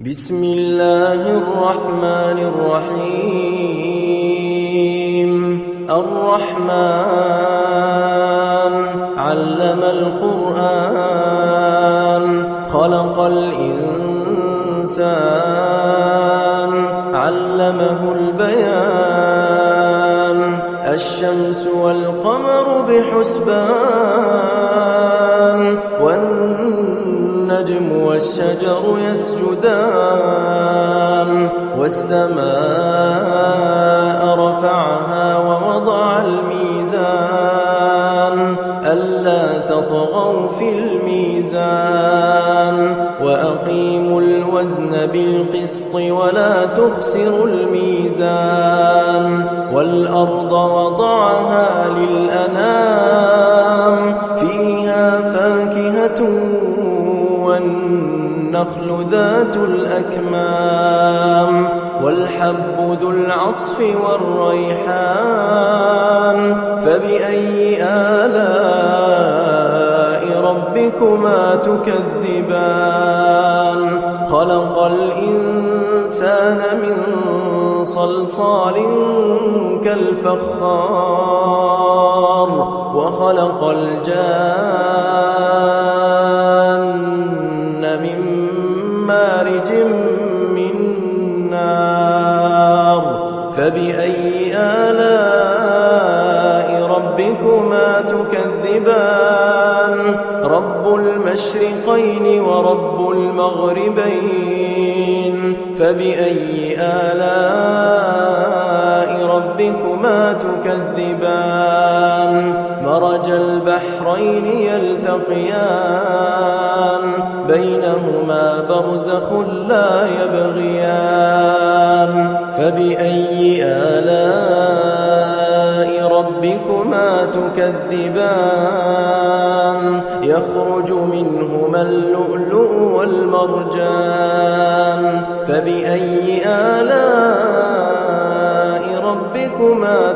بسم الله الرحمن الرحيم الرحمن علم القرآن خلق الإنسان علمه البيان الشمس والقمر بحسبان والنجم والشجر يسجدان والسماء رفعها ووضع الميزان ألا تطغوا في الميزان وأقيموا الوزن بالقسط ولا تخسروا الميزان والأرض وضعها للأنام فيها فاكهة والنخل ذات الأكمام والحب ذو العصف والريحان فبأي آلاء ربكما تكذبان خلق الإنسان من صلصال كالفخار وخلق الجان من مارج من نار فبأي آلاء ربكما تكذبان رب المشرقين ورب المغربين فبأي آلاء ربكما تكذبان مرج البحرين يلتقيان بينهما برزخ لا يبغيان فبأي آلاء ربكما تكذبان يخرج منهما اللؤلؤ والمرجان فبأي آلاء ربكما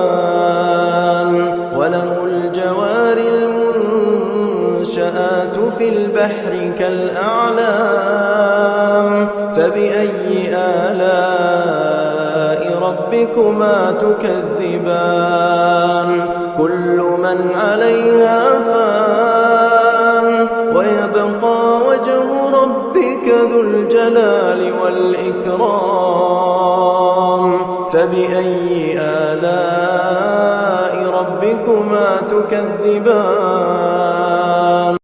تكذبان وله الجوار المنشآت في البحر كالأعلام فبأي آلاء ربكما تكذبان كل من عليها فان ويبقى وجه ربك ذو الجلال والإكرام فبأي آلاء ربكما تكذبان